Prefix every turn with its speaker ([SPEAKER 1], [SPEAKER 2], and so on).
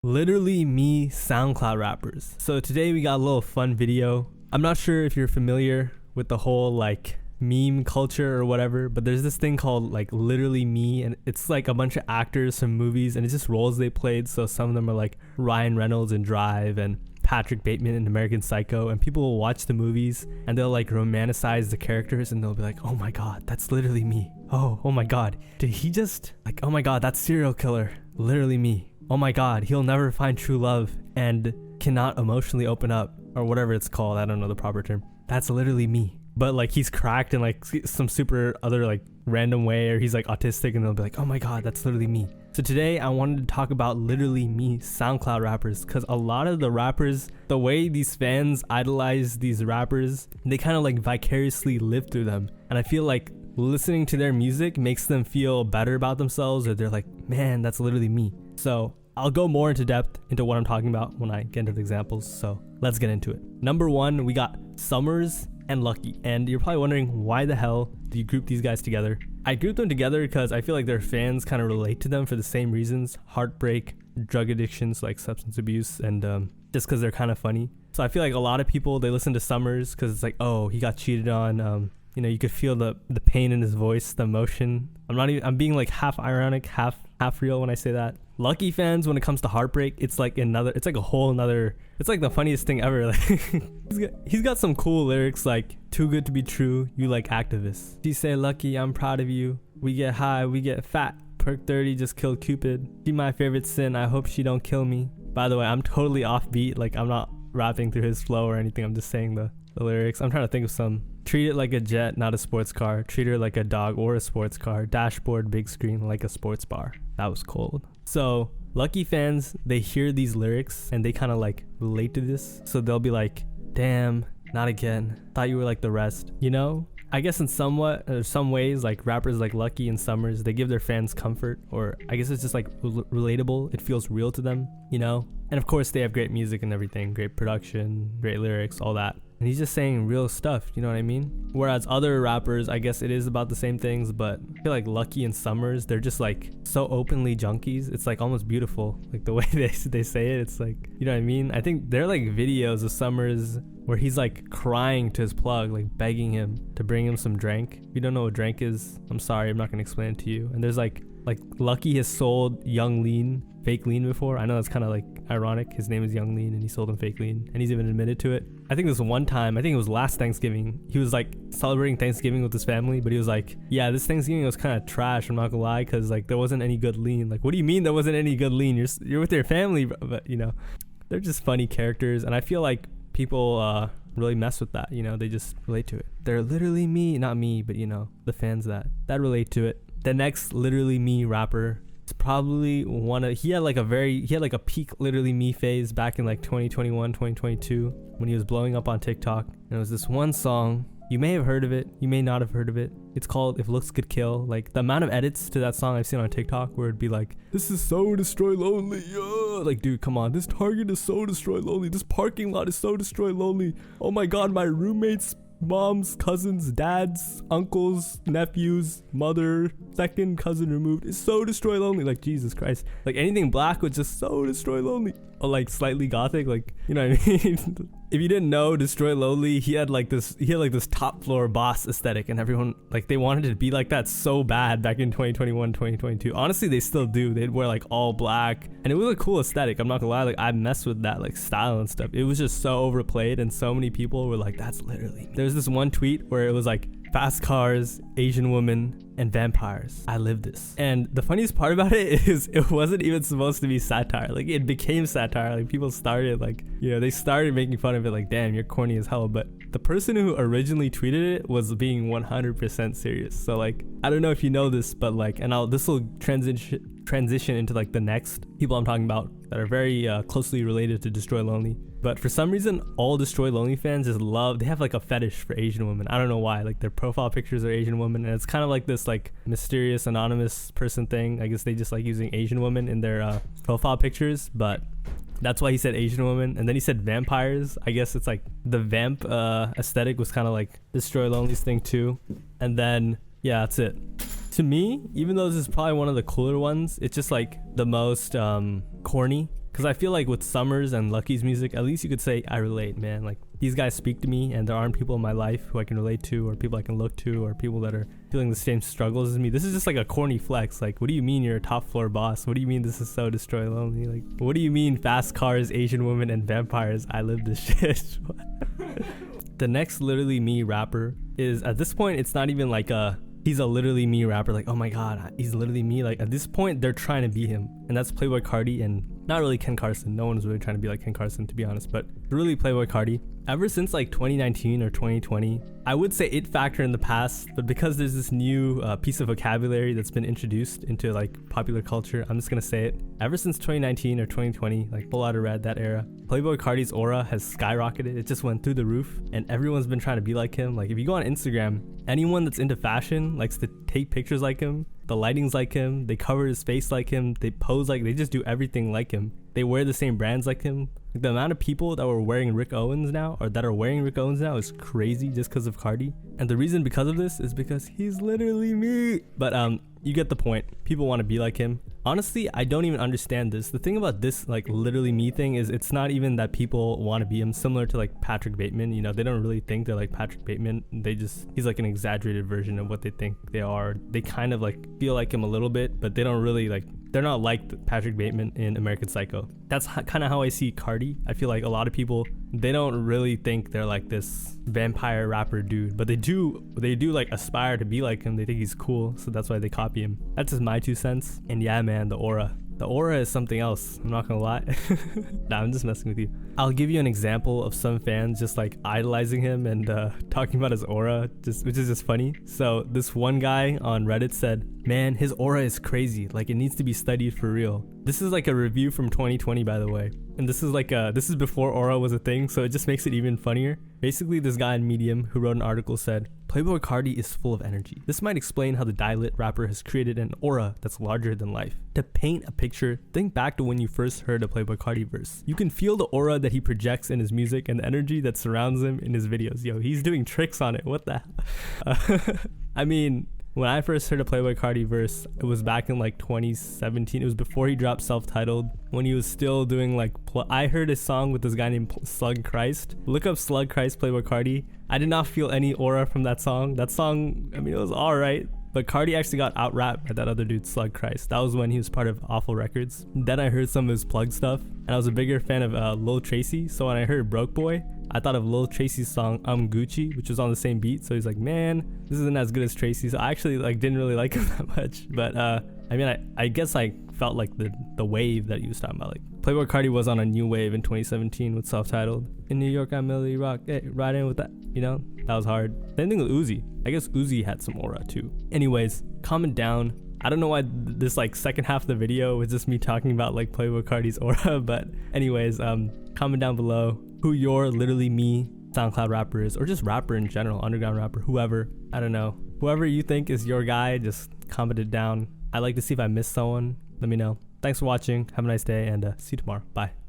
[SPEAKER 1] Literally Me SoundCloud rappers. So today we got a little fun video. I'm not sure if you're familiar with the whole like meme culture or whatever, but there's this thing called like Literally Me, and it's like a bunch of actors from movies, and it's just roles they played. So some of them are like Ryan Reynolds in Drive and Patrick Bateman in American Psycho, and people will watch the movies and they'll like romanticize the characters, and they'll be like, oh my god, that's literally me. Oh my god, did he just like, oh my god, that's serial killer, literally me. Oh my god, he'll never find true love and cannot emotionally open up, or whatever it's called. I don't know the proper term. That's literally me. But like he's cracked in like some super other like random way, or he's like autistic, and they'll be like, oh my god, that's literally me. So today I wanted to talk about Literally Me SoundCloud rappers, because a lot of the rappers, the way these fans idolize these rappers, they kind of like vicariously live through them. And I feel like listening to their music makes them feel better about themselves, or they're like, man, that's literally me. So I'll go more into depth into what I'm talking about when I get into the examples, so let's get into it. Number one, we got Summrs and Lucky, and you're probably wondering, why the hell do you group these guys together? I grouped them together because I feel like their fans kind of relate to them for the same reasons: heartbreak, drug addictions like substance abuse, and just because they're kind of funny. So I feel like a lot of people, they listen to Summrs because it's like, oh, he got cheated on. You know, you could feel the pain in his voice, the emotion. I'm being like half ironic, half real when I say that. Lucky fans, when it comes to heartbreak, it's like a whole another, it's like the funniest thing ever. Like he's got some cool lyrics like, too good to be true, you like activists. She say, Lucky, I'm proud of you. We get high, we get fat. Perk 30 just killed Cupid. She my favorite sin, I hope she don't kill me. By the way, I'm totally offbeat. Like, I'm not rapping through his flow or anything. I'm just saying the lyrics. I'm trying to think of some. Treat it like a jet, not a sports car. Treat her like a dog or a sports car. Dashboard, big screen, like a sports bar. That was cold. So Lucky fans, they hear these lyrics and they kind of like relate to this. So they'll be like, damn, not again. Thought you were like the rest. You know? I guess in some ways, like rappers like Lucky and Summrs, they give their fans comfort, or I guess it's just like relatable. It feels real to them, you know? And of course they have great music and everything, great production, great lyrics, all that. And he's just saying real stuff, you know what I mean? Whereas other rappers, I guess it is about the same things, but I feel like Lucky and Summrs, they're just like so openly junkies. It's like almost beautiful, like the way they say it. It's like, you know what I mean? I think they're like videos of Summrs where he's like crying to his plug, like begging him to bring him some drank. If you don't know what drank is, I'm sorry, I'm not gonna explain it to you. And there's like Lucky has sold Young Lean, fake lean before. I know that's kind of like ironic. His name is Young Lean and he sold him fake lean, and he's even admitted to it. I think this one time, I think it was last Thanksgiving, he was like celebrating Thanksgiving with his family, but he was like, yeah, this Thanksgiving was kind of trash, I'm not gonna lie, because like there wasn't any good lean. Like, what do you mean there wasn't any good lean? You're with your family, but you know, they're just funny characters, and I feel like people really mess with that, you know, they just relate to it. They're literally me, not me, but you know, the fans that relate to it. The next Literally Me rapper is probably he had like a peak Literally Me phase back in like 2021, 2022 when he was blowing up on TikTok. And it was this one song. You may have heard of it, you may not have heard of it. It's called If Looks Could Kill. Like, the amount of edits to that song I've seen on TikTok where it'd be like, this is so destroy lonely. Like, dude, come on. This Target is so destroy lonely. This parking lot is so destroy lonely. Oh my god, my roommates, moms, cousins, dads, uncles, nephews, mother, second cousin removed is so destroy lonely. Like, Jesus Christ. Like, anything black was just so destroy lonely. Or like slightly gothic, like, you know what I mean? If you didn't know, Destroy Lonely, he had like this top floor boss aesthetic, and everyone, like, they wanted it to be like that so bad back in 2021, 2022. Honestly, they still do. They'd wear like all black, and it was a cool aesthetic. I'm not gonna lie, like, I messed with that like style and stuff. It was just so overplayed, and so many people were like, that's literally me. There's this one tweet where it was like, fast cars, Asian women, and vampires. I live this. And the funniest part about it is it wasn't even supposed to be satire. Like, it became satire. Like, people started like, you know, they started making fun of it, like, damn, you're corny as hell. But the person who originally tweeted it was being 100% serious. So like, I don't know if you know this, but like, and this will transition into like the next people I'm talking about that are very closely related to Destroy Lonely. But for some reason, all Destroy Lonely fans just they have like a fetish for Asian women. I don't know why. Like, their profile pictures are Asian women, and it's kind of like this like mysterious anonymous person thing. I guess they just like using Asian women in their profile pictures, but that's why he said Asian woman. And then he said vampires. I guess it's like the vamp aesthetic was kind of like Destroy Lonely's thing too. And then, yeah, that's it. To me, even though this is probably one of the cooler ones, it's just like the most corny. Because I feel like with Summers and Lucky's music, at least you could say I relate, man. Like these guys speak to me, and there aren't people in my life who I can relate to, or people I can look to, or people that are feeling the same struggles as me. This is just like a corny flex. Like, what do you mean you're a top floor boss? What do you mean this is so destroy lonely? Like, what do you mean fast cars, Asian women, and vampires? I live this shit. The next Literally Me rapper is, at this point, it's not even like he's a Literally Me rapper, like, oh my god, he's literally me. Like at this point they're trying to be him, and that's Playboi Carti, and not really Ken Carson. No one's really trying to be like Ken Carson, to be honest, but really Playboi Carti. Ever since like 2019 or 2020, I would say It Factor in the past, but because there's this new piece of vocabulary that's been introduced into like popular culture, I'm just gonna say it. Ever since 2019 or 2020, like Full Outta Red, that era, Playboi Carti's aura has skyrocketed. It just went through the roof, and everyone's been trying to be like him. Like if you go on Instagram, anyone that's into fashion likes to take pictures like him. The lighting's like him, they cover his face like him, they pose like, they just do everything like him. They wear the same brands like him. Like the amount of people that were wearing Rick Owens now, or that are wearing Rick Owens now, is crazy just because of Carti. And the reason because of this is because he's literally me. But you get the point. People want to be like him. Honestly, I don't even understand this. The thing about this like literally me thing is it's not even that people want to be him. Similar to like Patrick Bateman, you know, they don't really think they're like Patrick Bateman. He's like an exaggerated version of what they think they are. They kind of like feel like him a little bit, but they don't really like, they're not like Patrick Bateman in American Psycho. That's kind of how I see Carti. I feel like a lot of people, they don't really think they're like this vampire rapper dude, but they do like aspire to be like him. They think he's cool, so that's why they copy him. That's just my 2 cents. And yeah, man, the aura is something else. I'm not gonna lie. Nah, I'm just messing with you. I'll give you an example of some fans just like idolizing him and talking about his aura, which is just funny. So this one guy on Reddit said, man, his aura is crazy, like it needs to be studied for real. This is like a review from 2020, by the way, and this is before aura was a thing, so it just makes it even funnier. Basically, this guy in Medium who wrote an article said, Playboi Carti is full of energy. This might explain how the Die-Lit rapper has created an aura that's larger than life. To paint a picture, think back to when you first heard a Playboi Carti verse. You can feel the aura that he projects in his music and the energy that surrounds him in his videos. Yo, he's doing tricks on it. What the hell? I mean, when I first heard a Playboi Carti verse, it was back in like 2017. It was before he dropped Self-Titled, when he was still doing like, I heard a song with this guy named Slug Christ. Look up Slug Christ Playboi Carti. I did not feel any aura from that song. That song, I mean, it was alright, but Carti actually got out-rapped by that other dude, Slug Christ. That was when he was part of Awful Records. Then I heard some of his plug stuff, and I was a bigger fan of Lil Tracy, so when I heard Broke Boy, I thought of Lil Tracy's song Gucci, which was on the same beat. So he's like, man, this isn't as good as Tracy. So I actually like didn't really like him that much. But I mean, I guess I felt like the wave that he was talking about. Like Playboi Carti was on a new wave in 2017 with Self-Titled. In New York, I'm Millie Rock. Hey, riding with that. You know, that was hard. Same thing with Uzi. I guess Uzi had some aura too. Anyways, comment down. I don't know why this like second half of the video was just me talking about like Playboi Carti's aura, but anyways, comment down below who your Literally Me SoundCloud rapper is, or just rapper in general, underground rapper, whoever. I don't know. Whoever you think is your guy, just comment it down. I'd like to see if I missed someone. Let me know. Thanks for watching. Have a nice day, and see you tomorrow. Bye.